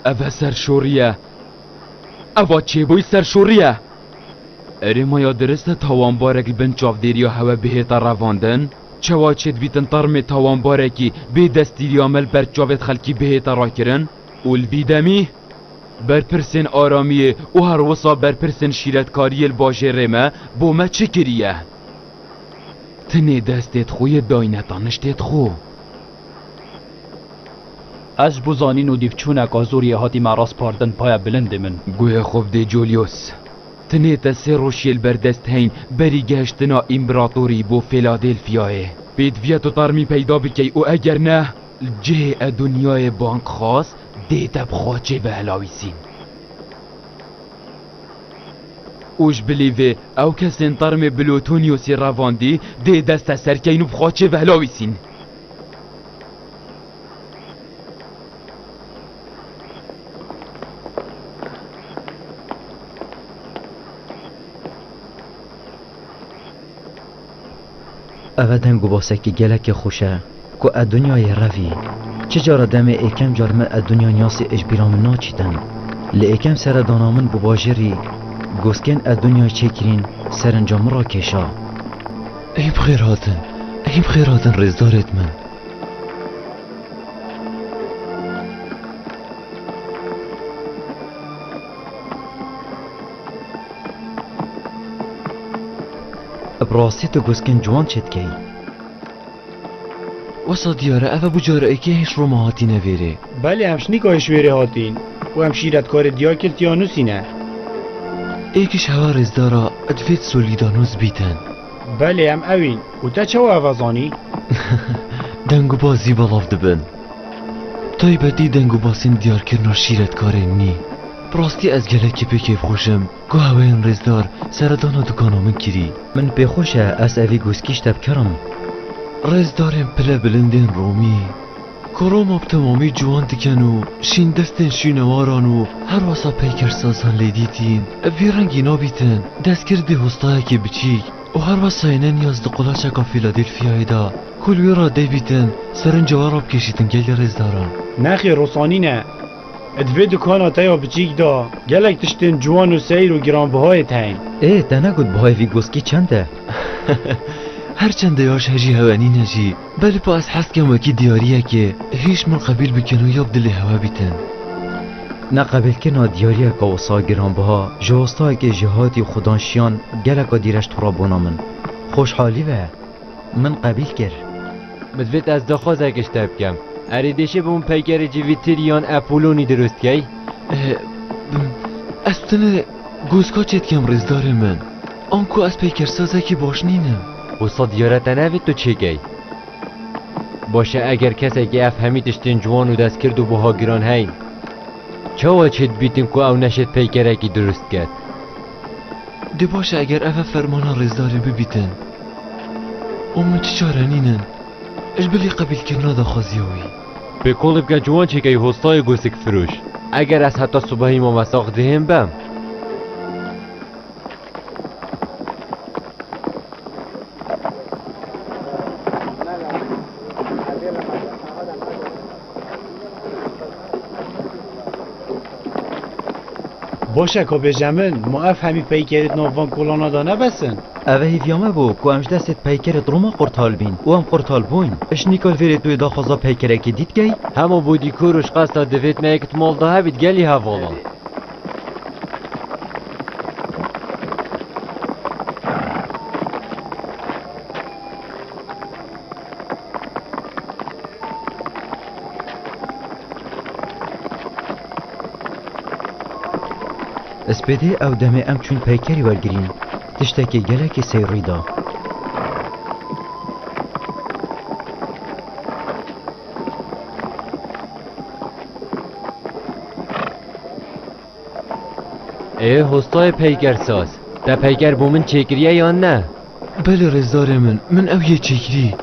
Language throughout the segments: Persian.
اوه سرشوریه، اوه چه بوی سرشوریه. اره مایا درسته تاوانبارک بن چاودیریا هوا بهتا رواندن؟ چوا چید بیتن طرم تاوانبارکی به دستیری عمل بر چاوت خلکی بهتا را کرن؟ اول بیدمی؟ برپرسن آرامیه و هر وصا برپرسن شیرتکاری الباجه ریمه بو ما چه کریه؟ تنه دستت خوی داینتانشتت خو. از بزانین و دیفچونک آزوری هاتی مراس پاردن پای بلند من. گوه خوب دی جولیوس تنه تسه روشیل بردست هین بری گشتنا امپراتوری بو فیلادلفیاه بید ویتو ترمی پیدا بکی و اگر نه جه دنیای بانک خاص دیتا بخواچه و هلاویسین. اوش بلیوه او کسین ترم بلوتونیوسی رواندی دی دست سرکینو بخواچه و هلاویسین. اوه دنگو باسکی گلک خوشه که ادنیای روی چجارا دم ایکم جارمه ادنیا نیاسی اجبیرام ناچیدن لیکم سر دانامن بباجری گوسکن ادنیا چکرین سرنجام را کشا. ای بخیراتن رزدارت من. براستی تو گوسکن جوان چید کی؟ وسا دیاره اوه بجاره ایکی هیچ رو ماهاتی نویره. بله همشنی که شویره هاتین و هم شیرتکار دیا کرتیانوسی نه. ایکیش هوا رزدارا ادفید سولیدانوز بیتن. بله هم اوین و تا چه وزانی؟ دنگو بازی بلاف دبن. تایبتی دنگو باسین دیار کرنا شیرتکاره نی. براستی از گلکی بکیف خوشم گو هواین رزدار سردانا دکانامن کری. من بخوشه از اوی گوسکیش تب کرم. رزدارم پله بلندین رومی کروم اب تمامی جوان دکنو شین دستن شینوارانو هر واسا پیکر سازان لیدیتین اوی رنگی نابیتن دست کرده هستایی که بچیک و هر واسا اینه نیاز دقلا چکا فیلادلفیای دا کلوی را دی بیتن سرن جواراب کشیدن گل رزداران. نخی رسانی نه ادوی دکانا تایا بچیک دا گلک تشتین جوان و سیر و گرانبهای تاین. ای دنگود بهای وی گوسکی چنده؟ هرچند یاش هجی هوانی نجی بلی پا از حس کم وکی دیاریه که هیچ من قبیل بکنو یاب دلی هوا بیتن. نقبل که نادیاریه که وصا گرانبها جوستا که جهادی خدانشیان گلک دیرش تورا بونامن خوشحالی و من قبیل کر. مدوید از دخواز اگش تب کم اریدشه به اون پیگر جویتریان اپولونی درست کی؟ از تنه گوزکا چید کم رزدار من آنکو از پیکر سازه که باش نینم. و صدیارت نوید تو چه گی؟ باشه اگر کسی که افهمی تشتین جوان و دست کرد و بها گران هین چه چید بیتیم که او نشد پیکره کی درست کرد؟ ده باشه اگر اوه فرمانا رزداره ببیتن اما چه چاره نینن اش بلی قبیل کرنا دا خوزیوی به کلب که جوان چه گی هستای گوسک فروش اگر از حتی صبحی ما مساق دهیم بم باشه که بجمن ما افهمی پیکرت نوان کلانا دا نبسن. اوه هیویامه بو که همش دستت پیکرت روما قرطال بین و هم قرطال بوین اش نیکال ویره توی دا خوزا پیکره که دید گی؟ همه بودی کوروش قصد دوید میکت مال دا هبید گلی حوالا اسپیده او دمه ام چون پیکری ورگرین تشتکی گلک سیری دا. هستای پیگر ساز دا پیگر بو من چکریه یا نه؟ بله رزدار من او یه چکری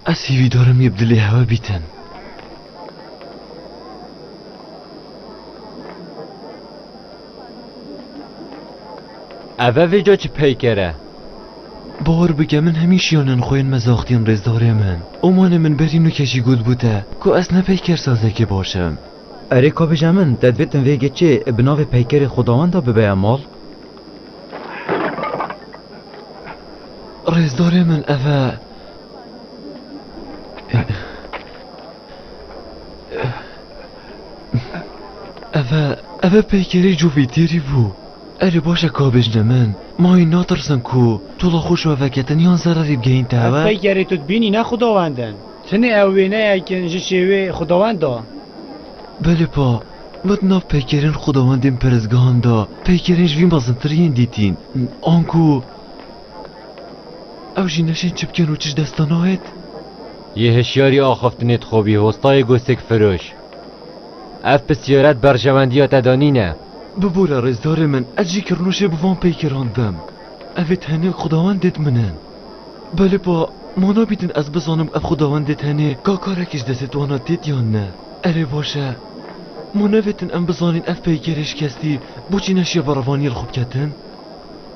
اسیوی دارم یبدلی هوا بیتن. اوه ویجا چه پیکره بار بگه من همیشیانن خوین مزاختین رزداره من اومان من برین و کشی گود بوده که از نه پیکر سازه که باشم اره که بجمن تدویتن ویگه چه بناو پیکر خداوند دا ببه مال؟ رزداره من اوه پیکری جوویتیری بو اره باشه که بجنمن ما این ناترسن کو طولا خوش و وکتن یان ضرری بگه این اف تاوه پیکری تو بینی نه خداوندن تنه اوینه اکن جشوه خداوند دا بله پا مد ناف پیکرین خداوندین پرزگاهان دا پیکرین جوین بازنترین دیتین آنکو او جی نشین چه بکن و چش دستان آهد یه هشیاری آخافتنت خوبی هستای گوسک فروش اف بسیارت برجوندیات ادانینه ببولا رزدار من اجی کرنوشه بوان پیکراندم اوید هنه خداوندت منن بله با مانا بیدن از بزانم اف خداوندت هنه که کارکش دستت وانا دید یا نه اره باشه مانا بیدن ام بزانین اف پیکرش کستی بوچی نشیا براوانی خوب کتن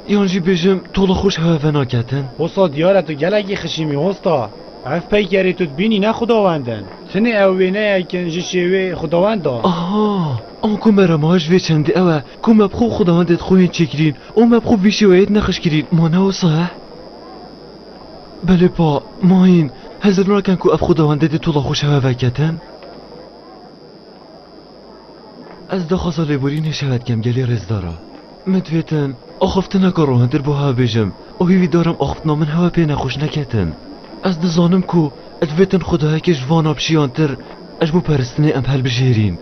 یانجی بیجم طول خوش هوا کتن هستا دیارتو گلگی خشیمی هستا اف پیکری تو بینی نه خداوندن تنه اوینه اکن جشوه خداوند دا آها آنکو مرماش وی چنده اوه که مبخو خداوندت خوین چکرین او مبخو ویشی وید نخش کرین مانا و صح بله با ما این هزر ناکن که اف خداوندت طول خوش هوا کتن از دخواست لیبوری نشود کم گلی رزدارا مدویتن آخفتن که روحندر بو ها بیجم او هیوی دارم آخفتنا من هوا پی نخوش نکتن از دزانم کو ادویتن خداهای که جوان آبشیانتر اج بو پرستنه ام هل بجیرین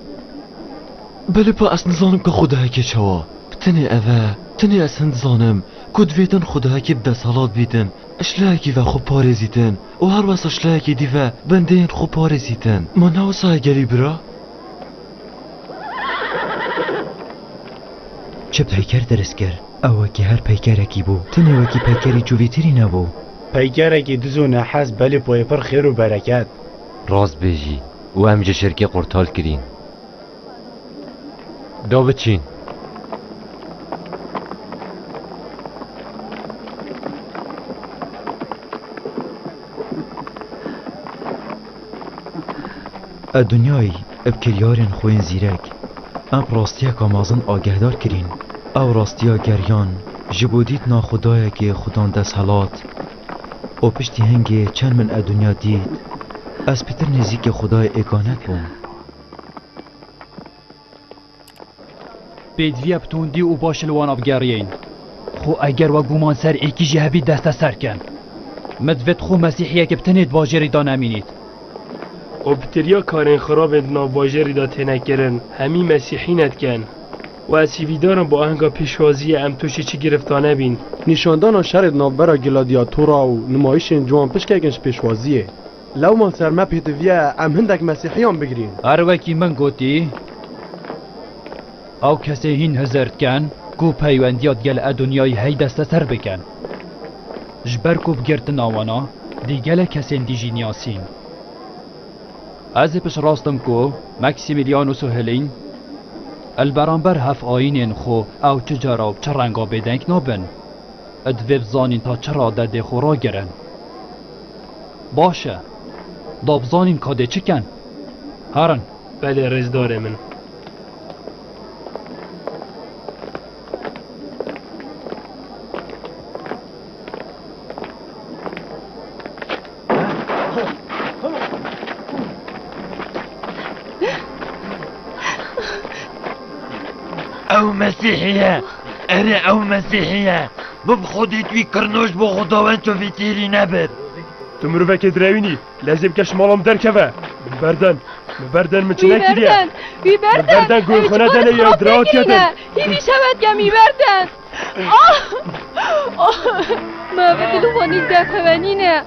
بله پا از نزانم که خداهای که چوا تنه اوه تنه از هند زانم که دویتن خداهای که بده سالات بیتن اشلاکی و خوب پارزیتن و هر واسه اشلاکی دیوه بنده این خوب پارزیتن ما ناو سای گلی برا چه پیکر درست کرد؟ اوه که هر پیکرکی بو تنه وکی پیکری جوویتری نبو پیکره که دزو نحس بله پای پر خیر و برکت راست بیجی و همجه شرکی قرطال کرین دا بچین دنیای ابکریارن خوین زیرک ام راستیا کامازن آگهدار کرین او راستیا گریان جبودیت نا خدایا که خدان دست حالات او پشتی هنگی چند من دنیا دید از پیتر نزیک خدای اگانت بوم بیدوی بتوندی و باش الوان ابگارین خو اگر و گومان سر ایکی جهبی دست سر کن مدوید خو مسیحیه که بتنید باجری دا نمینید اوبتریا کارن خراب ناباجری دا تنکرن همی مسیحینت کن و از سیویدارم با آهنگا پیشوازی ام توشی چی گرفتانه بین نشاندان شر نابرا گلادیاتورا و نمایش جوان پشکگنش پیشوازیه لو ما سر ما پیتویا ام هندک مسیحیان بگیرین هر وکی من گوتی او کسی هین هزرد کن گو پیوندیات گل دنیای هی دست سر بکن جبر کو بگرتن آوانا دیگل کسی دیجی نیاسین از پش راستم کو مکسیمیلیانوس و هلین البرانبر هف آینین خو او چجارا و چه رنگا بدنگ نابن ادویب زانین تا چرا دده خورا گرن باشه داب زانین کاده چکن هرن بله رزدار من او مسیحیه اره او مسیحیه بب خودت وی کرنوش با خداوند تو فیتیری نبر تو مروفه که دراوینی لازم کش مالام درکوه ببردن من چنه کریه ببردن گوی خونه دنه یا درات کدن هیوی شود گمی بردن ما به دلوانی دفوانینه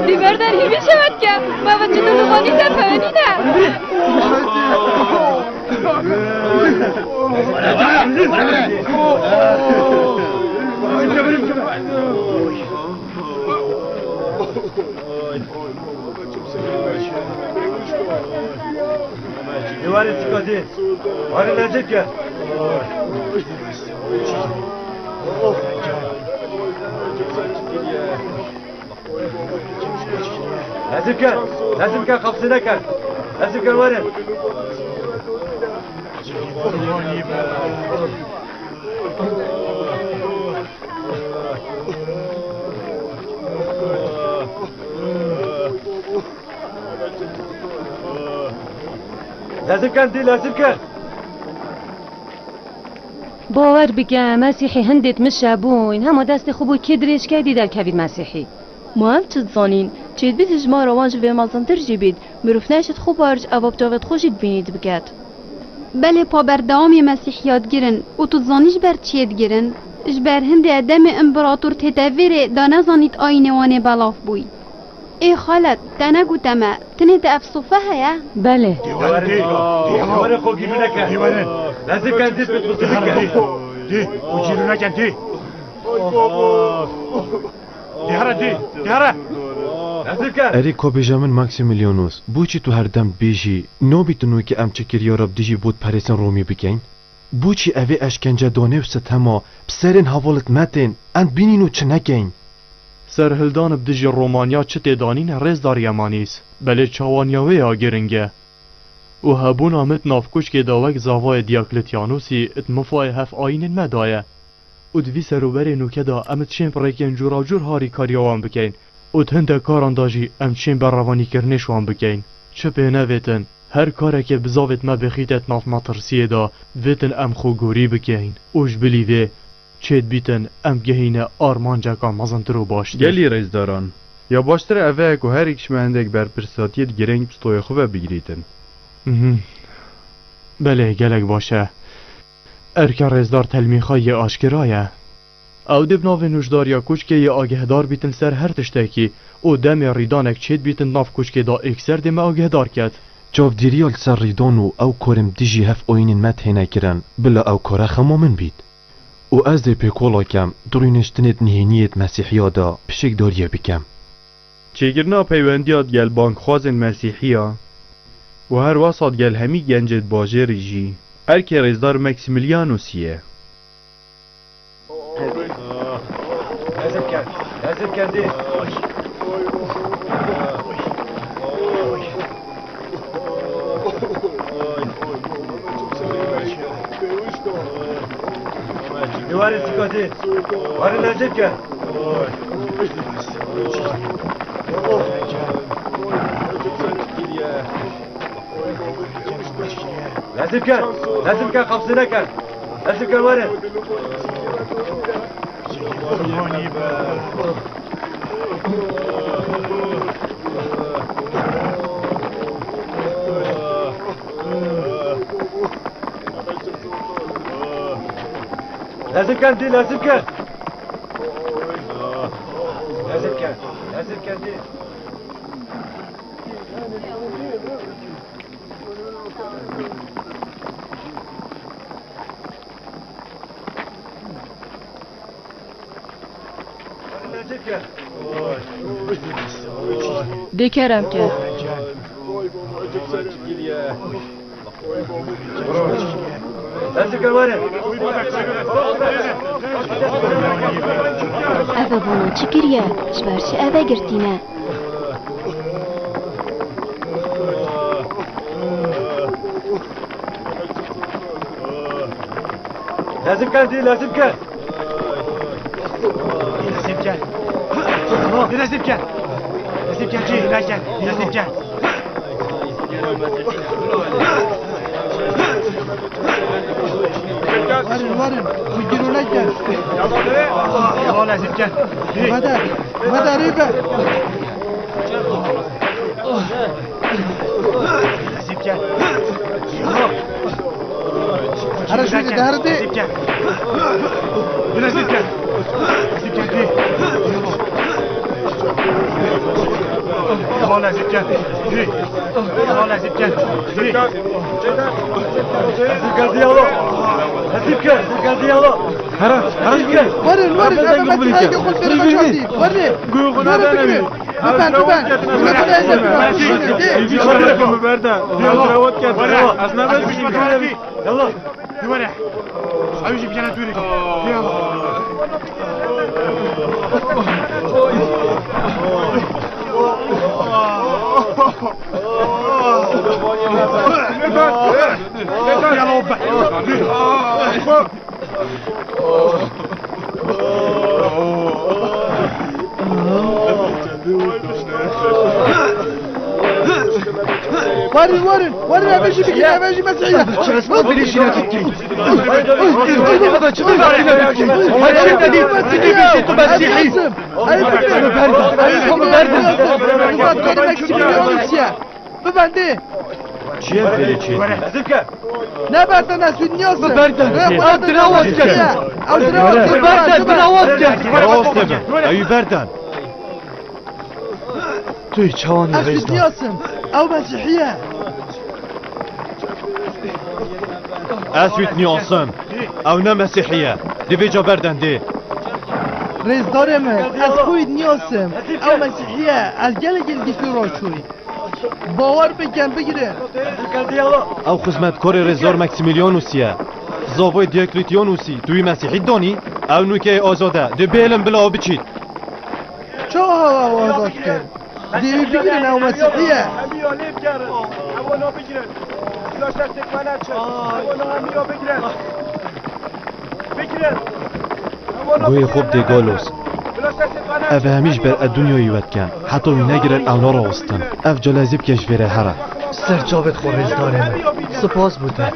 بیبردن هیوی شود که ما به دلوانی دفوانینه Divarı çıkardı. Hadi Necip gel. Necip gel. Necip gel kapısına gel. Necip gel var ya. Necip gel değil Necip gel. باور بگم مسیحی هندت مشابون همه دست خوبو که درش کردی در کوید مسیحی ما هم چه زانین چید بید اجماع روانج و مازنتر جی بید مروف نشد خوب بارج اواب جاوت خوشید بینید بگد بله پا بردامی مسیحیات گرن و تو زانیش بر چید گرن اجبر هند ادم امپراتور تتویر دا نزانید آینه وانه بلاف بوی ای خالت تنگو تمه تنید افصوفه هیا؟ بله دیواره خو گیرو نکن دیواره نزدیک کن دیت بید دی او گیرو نکن دی دیاره اری کو بیجامن ماکسیمیلیانوس بوچی تو هر دم بیجی نو بیتونو که ام چکریا رب دیجی بود پریسن رومی بگین بوچی اوی اشکنجه دانه و ستما بسرین حوالت متین اند بینینو چه نگین سرهلدان بدجی رومانیا چه تدانین رزدار یمانیس بله چاوانیاوی ها گرنگه و هبون آمد نافکوش که داوک زاوای دیاکلتیانوسی اتمفای هف آینین مدایه و دوی سروبری نوکه دا امت شین پریکین جورا جور هاری کاریوان بکین و تهنده کاران داجی امت شین بر روانی کرنشوان بکین چه پینه ویتن هر کاره که بزاوت ما بخیتت ناف مطرسیه دا ویتن ام خو گوری بکین اوش بلیوه چید بیتن ام گهینه آرمان جکا مزنترو باشتر گلی رزداران یا باشتر اوه که هر ایکش مهندک بر پرساتیت گرنگ بستوی خوبه بگیریتن بله گلک باشه ارکا رزدار تلمیخای آشکرایه او دب ناو نوشداریا کوچکه یا آگهدار بیتن سر هر تشتکی او دم ریدانک چید بیتن ناف کوچکه دا اکسر دم آگهدار کد جاو دیریال سر ریدانو او کارم دیجی هف آینین مت هینه کرن بلا او کاره خمامن بید و از دی پیکولا کم درینشتنت نهینیت مسیحیا دا پشک داریه بکم چیگرنا پیوندیات گل بانک خوازن مسیحیا و هر واسط گل همی گنجت باجری جی ارکی رزدار مکسیمیلیانوسیه نزد کردی دیواری سکاتی واری نزد کرد نزد کرد خمسی نکرد نزد کرد واری لازم كان دي لازم كان دي دکرم که لازم كان وارد اوه بونو چی گریه؟ شبرچی اوه گرتینه لازم كان دي لازم كان لازم كان جي لازم كان وارن ويجيروا نجن يلا لازم كان مدى ريبه لازم كان هذا شو ده هردي لازم كان دي يلا لازم كان دي يلا لازم كان دي لازم كان دي يلا لازم كان دي يلا هرا ورن اما مسيحي يقول في المشاهدين ورن قوي نبي ببن يلا ورح عاوز يجيب جنات ورد ورن امشي بك امشي مسيحية ما ادري ايش ناكل ببنده چیه بری چی؟ نبرد نسوید نیاز ایو بردن توی چوانی نسوید نیازم او مسیحیه اسویت نیاسم او نه مسیحیه دوی جا بردن دی رزدار من از خوید نیازم او مسیحیه از گل گیفی را چوی باور بکن بگیره او خدمتکار رزدار مکسیمیلیانوسیه زاوای دیاکلیتیانوسی توی مسیحی دانی او نوکه آزاده دو بیلم بلا بچید چه هوا آزاد کرد دیوی بگیرن او مسیحیه گوی خوب دی گالوس اف همیش بر الدنیا ود کن حتی وی نگیرن اونا را استن اف جلازیب کش بره هره سر جاوید خورز داره سپاس بوده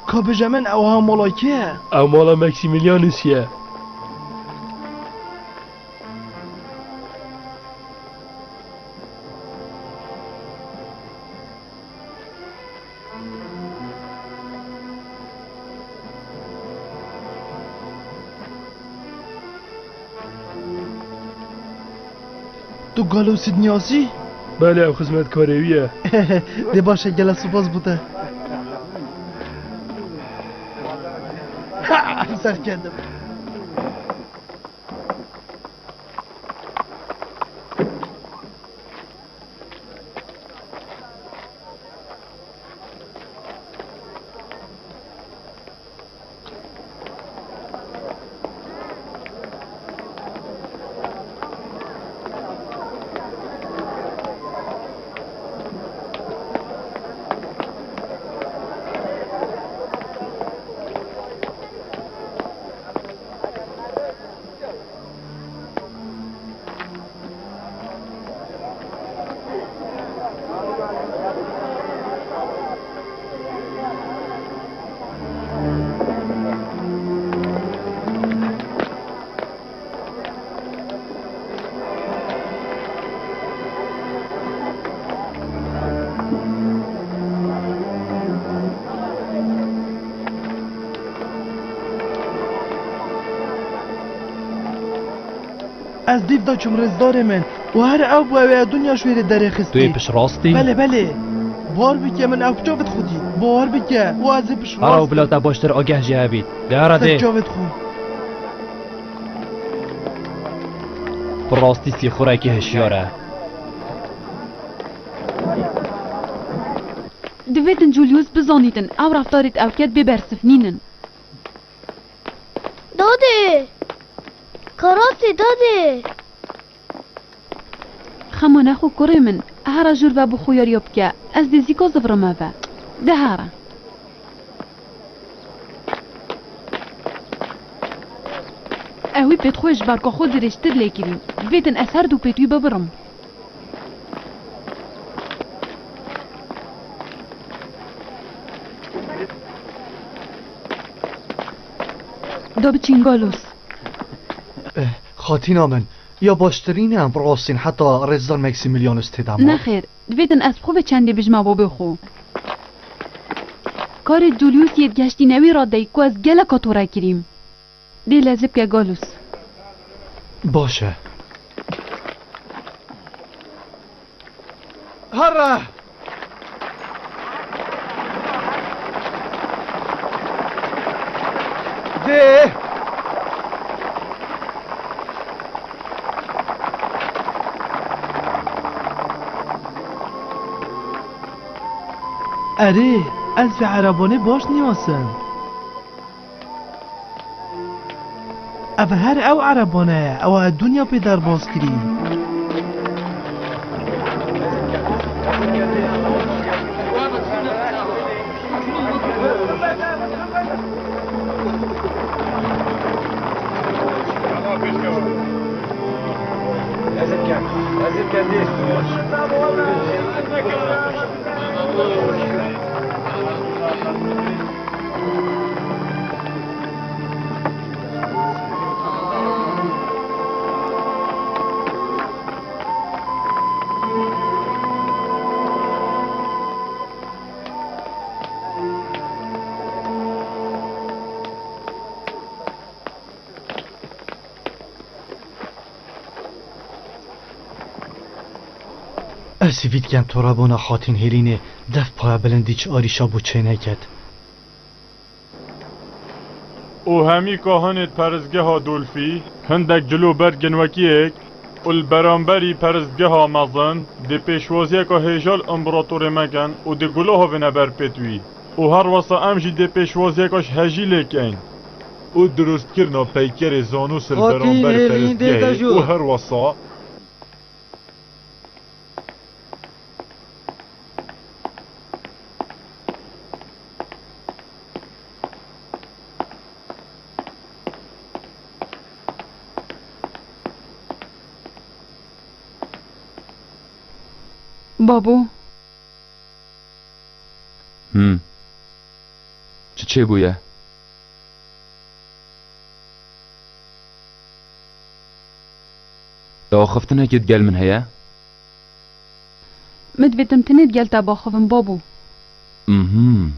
کابجمن او ها ملاکیه او مالا مکسیمیلیانوسیه تو گالوسید نیازی؟ بله او خدمت کاریویه دی باشه گله سپاس بوده سر کردم از دیو دا چم رزدار من و هر او بو اوه دنیا شویر دره خستی توی پش راستی؟ بله بار بکه من او جاوت خودی بار بکه و از پش هر او راست بلا تا باشتر آگه جه بید ده سک جاوت خود براستی سی خوراکی هشیاره دویتن جولیوس بزانیتن او رفتارت او کد ببرسفنینن داده کاراتی داده خما نخو کره من هر جور و بخویار یاب که از دیزی که زفرم اوه ده هره اوی پیت خوش برکا خود درشتر لیکرین دویتن از هر دو پیتوی ببرم دا بچین گالوس خاتینا من یا باشترین هم راستین حتی رزدار مکسیمیلیانوس تدام نخیر دویتن از خوب چندی بجمع با بخو کار جولیوس ید گشتی نوی را دی که از گلکا تو را کریم دی لازب که گالوس باشه هره ده اره از به عربانه باش نیاسن اوه هر او عربانه او دنیا پیدر باز کری اسیوید کم تو رابونا خاتین هیرینه دف پای بلندی چه آریشا بو چه نکد او همی کهانت پرزگه ها دولفی هندک جلو برگن وکیک البرانبری پرزگه ها مزن دی پیشوازی که هیجال امبراتور مگن و دی گلو ها ونبر پیتوی و هر واسه امجی دی پیشوازی کش هجی لیکن او درست کرنا پیکر زانوس البرانبر پرزگه و هر واسه بابو چه بویه؟ دا خفتنه کت گل من هیا؟ مدویتم تنید گل تا باخوهم بابو مهم.